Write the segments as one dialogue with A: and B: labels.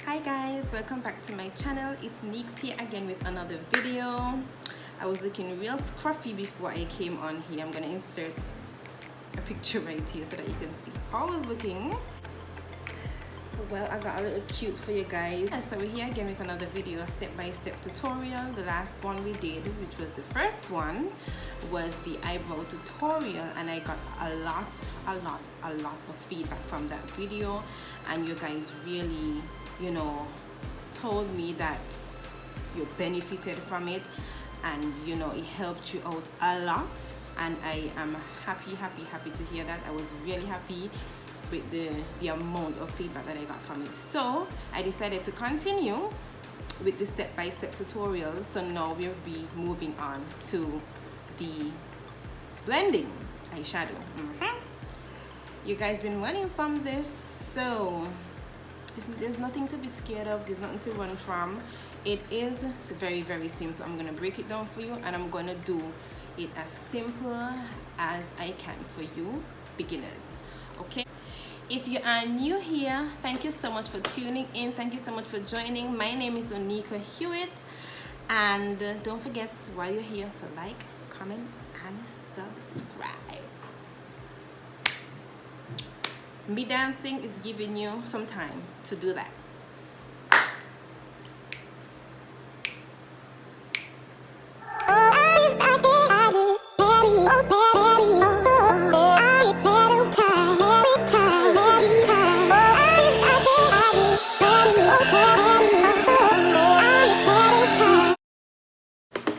A: Hi guys, welcome back to my channel. It's Niquez here again with another video. I was looking real scruffy before I came on here. I'm gonna insert a picture right here so that you can see how I was looking. Well, I got a little cute for you guys. So we're here again with another video, a step-by-step tutorial. The last one we did, which was the first one, was the eyebrow tutorial, and I got a lot of feedback from that video, and you guys really, you know, told me that you benefited from it, and you know, it helped you out a lot, and I am happy to hear that. I was really happy with the amount of feedback that I got from it. So I decided to continue with the step-by-step tutorial. So now we'll be moving on to the blending eyeshadow. You guys been running from this, so there's nothing to be scared of, there's nothing to run from. It is very simple. I'm gonna break it down for you, and I'm gonna do it as simple as I can for you beginners. Okay, if you are new here, thank you so much for tuning in. Thank you so much for joining. My name is Niquez Hewitt, and don't forget while you're here to like, comment, and subscribe. Me dancing is giving you some time to do that.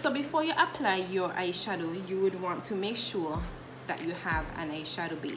A: So before you apply your eyeshadow, you would want to make sure that you have an eyeshadow base.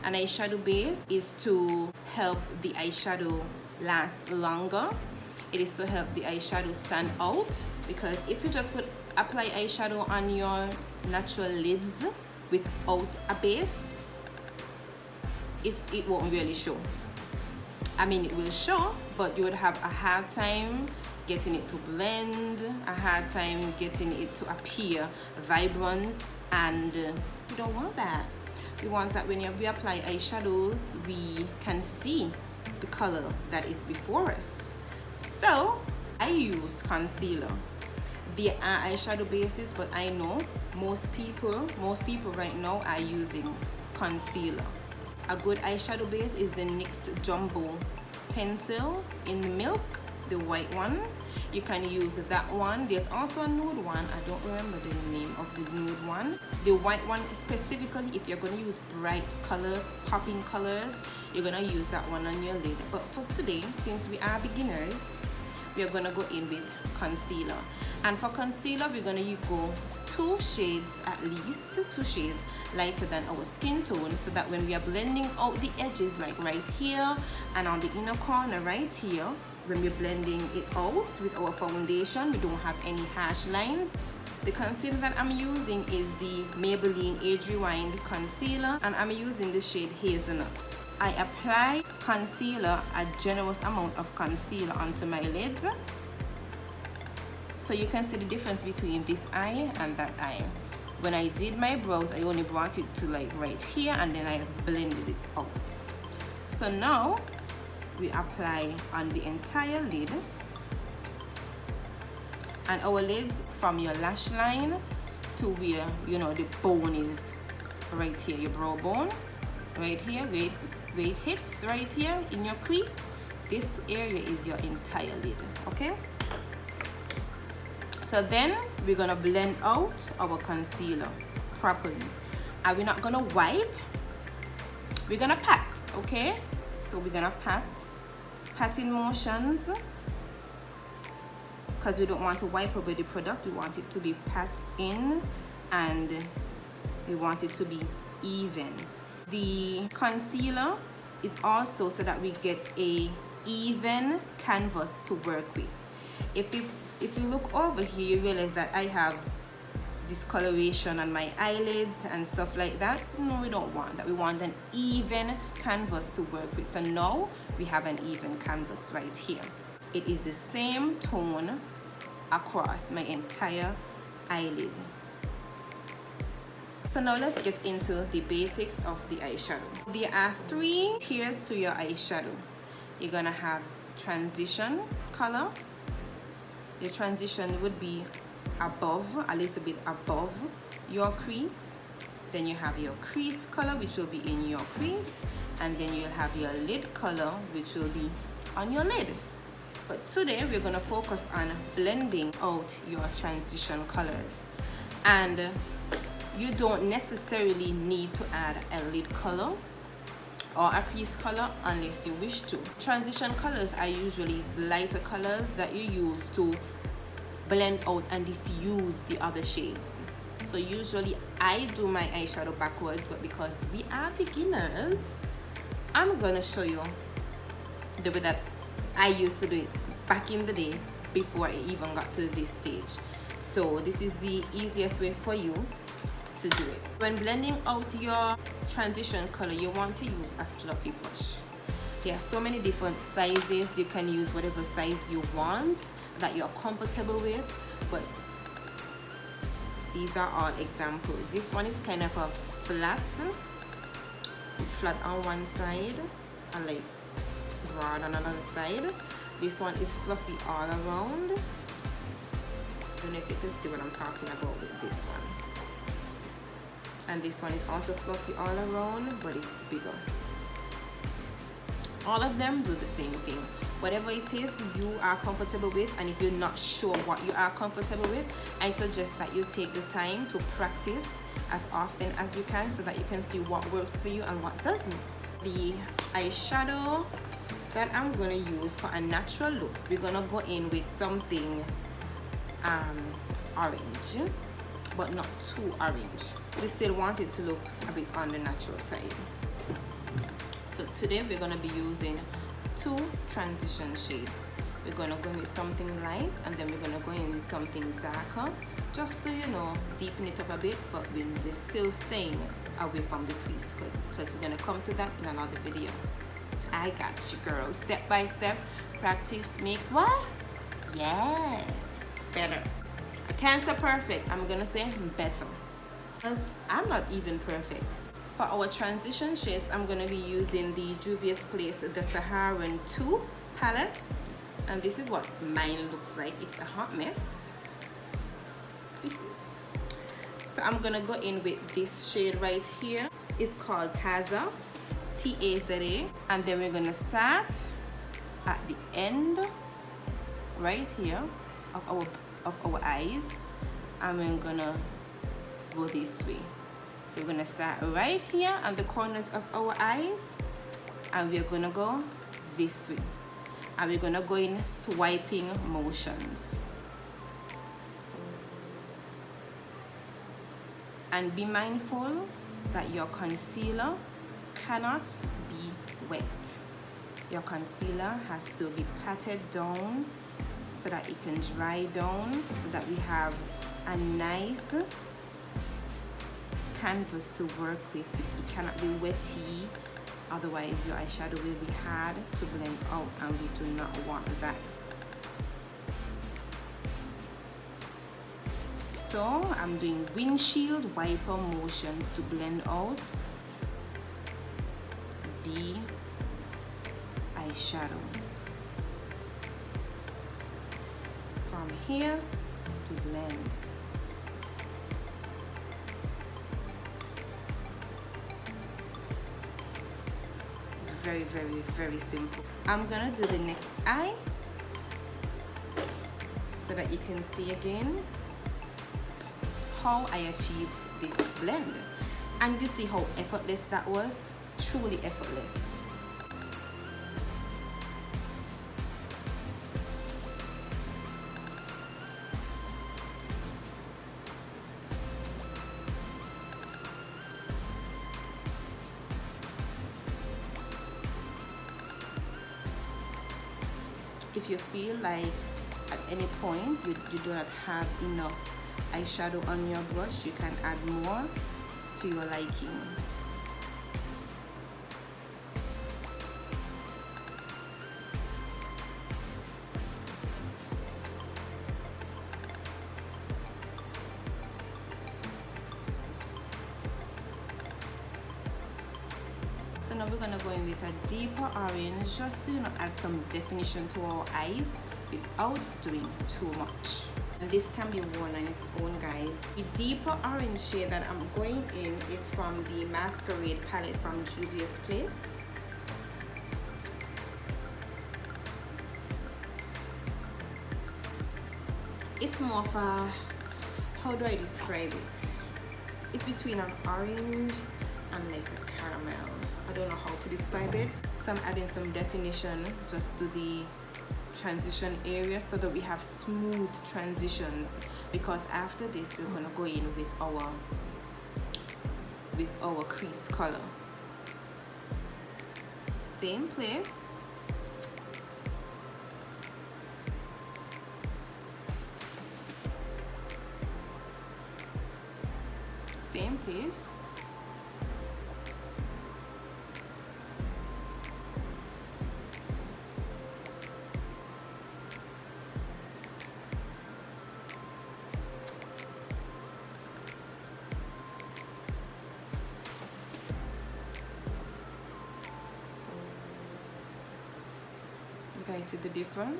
A: An eyeshadow base is to help the eyeshadow last longer. It is to help the eyeshadow stand out, because if you just apply eyeshadow on your natural lids without a base, it won't really show. I mean, it will show, but you would have a hard time getting it to blend, a hard time getting it to appear vibrant, and we don't want that. We want that when we apply eyeshadows, we can see the color that is before us. So I use concealer. There are eyeshadow bases, but I know most people right now are using concealer. A good eyeshadow base is the NYX Jumbo pencil in milk, the white one. You can use that one. There's also a nude one. I don't remember the name of the nude one. The white one specifically, if you're going to use bright colors, popping colors, you're going to use that one on your lid. But for today, since we are beginners, we are going to go in with concealer. And for concealer, we're going to go 2 shades at least, 2 shades lighter than our skin tone, so that when we are blending out the edges, like right here and on the inner corner right here, when we're blending it out with our foundation, we don't have any harsh lines. The concealer that I'm using is the Maybelline Age Rewind concealer, and I'm using the shade Hazelnut. I apply concealer, a generous amount of concealer onto my lids, so you can see the difference between this eye and that eye. When I did my brows, I only brought it to like right here, and then I blended it out. So now we apply on the entire lid, and our lids from your lash line to where, you know, the bone is right here, your brow bone right here, where it hits right here in your crease. This area is your entire lid. Okay, so then we're gonna blend out our concealer properly, and we're not gonna wipe, we're gonna pat. Okay, so we're gonna patting motions, because we don't want to wipe over the product. We want it to be pat in, and we want it to be even. The concealer is also so that we get a even canvas to work with. If you look over here, you realize that I have discoloration on my eyelids and stuff like that. No, we don't want that. We want an even canvas to work with. So now we have an even canvas right here. It is the same tone across my entire eyelid. So now let's get into the basics of the eyeshadow. There are 3 tiers to your eyeshadow. You're gonna have transition color. The transition would be above, a little bit above your crease. Then you have your crease color, which will be in your crease, and then you'll have your lid color, which will be on your lid. But today we're going to focus on blending out your transition colors, and you don't necessarily need to add a lid color or a crease color unless you wish to. Transition colors are usually lighter colors that you use to blend out and diffuse the other shades. So usually I do my eyeshadow backwards, but because we are beginners, I'm gonna show you the way that I used to do it back in the day before I even got to this stage. So this is the easiest way for you to do it. When blending out your transition color, you want to use a fluffy brush. There are so many different sizes. You can use whatever size you want that you're comfortable with, but these are all examples. This one is kind of a flat. It's flat on one side and like broad on another side. This one is fluffy all around. I don't know if you can see what I'm talking about with this one. And this one is also fluffy all around, but it's bigger. All of them do the same thing. Whatever it is you are comfortable with, and if you're not sure what you are comfortable with, I suggest that you take the time to practice as often as you can so that you can see what works for you and what doesn't. The eyeshadow that I'm going to use for a natural look, we're going to go in with something orange, but not too orange. We still want it to look a bit on the natural side. So today we're going to be using two transition shades. We're going to go in with something light, and then we're going to go in with something darker, just to, you know, deepen it up a bit, but we're still staying away from the crease cut, because we're going to come to that in another video. I got you, girl. Step by step, practice makes what? Yes, better. I can't say perfect, I'm going to say better, because I'm not even perfect. For our transition shades, I'm going to be using the Juvia's Place the Saharan 2 palette, and this is what mine looks like. It's a hot mess. So I'm going to go in with this shade right here. It's called Taza, T-A-Z-A, and then we're going to start at the end right here of our eyes, and we're going to go this way. So we're going to start right here on the corners of our eyes, and we're going to go this way, and we're going to go in swiping motions. And be mindful that your concealer cannot be wet. Your concealer has to be patted down so that it can dry down, so that we have a nice canvas to work with. It cannot be wetty, otherwise your eyeshadow will be hard to blend out, and we do not want that. So I'm doing windshield wiper motions to blend out the eyeshadow from here to blend. Very, very, very simple. I'm gonna do the next eye so that you can see again how I achieved this blend, and you see how effortless that was. Truly effortless. If you feel like at any point you do not have enough eyeshadow on your brush, you can add more to your liking. So now we're we're gonna go in with a deeper orange just to add some definition to our eyes without doing too much. And this can be worn on its own, guys. The deeper orange shade that I'm going in is from the Masquerade palette from Juvia's Place. It's more of a, how do I describe it? It's between an orange and like a caramel. I don't know how to describe it. So I'm adding some definition just to the transition area so that we have smooth transitions, because after this we're gonna go in with our crease color. Same place. Same place. You guys see the difference?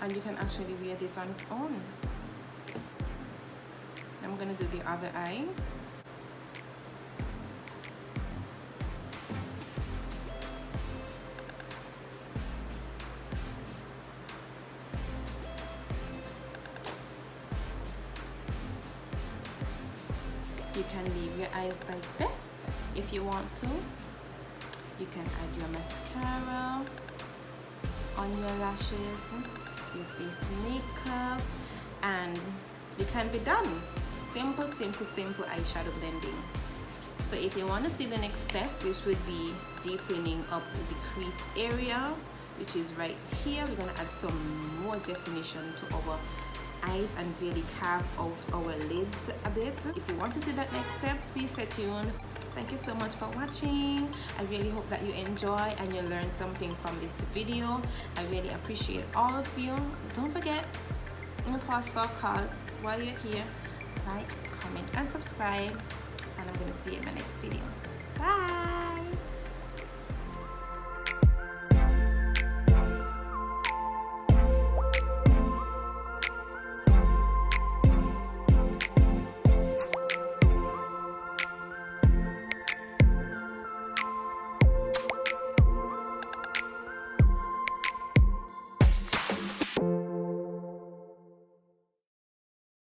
A: And you can actually wear this on its own. I'm gonna do the other eye. You can leave your eyes like this if you want to. You can add your mascara on your lashes, your face makeup, and you can be done. Simple, simple, simple eyeshadow blending. So if you want to see the next step, which would be deepening up the crease area, which is right here, we're going to add some more definition to our eyes and really carve out our lids a bit. If you want to see that next step, please stay tuned. Thank you so much for watching. I really hope that you enjoy and you learn something from this video. I really appreciate all of you. Don't forget, pause for a cause while you're here. Like, comment, and subscribe. And I'm going to see you in my next video.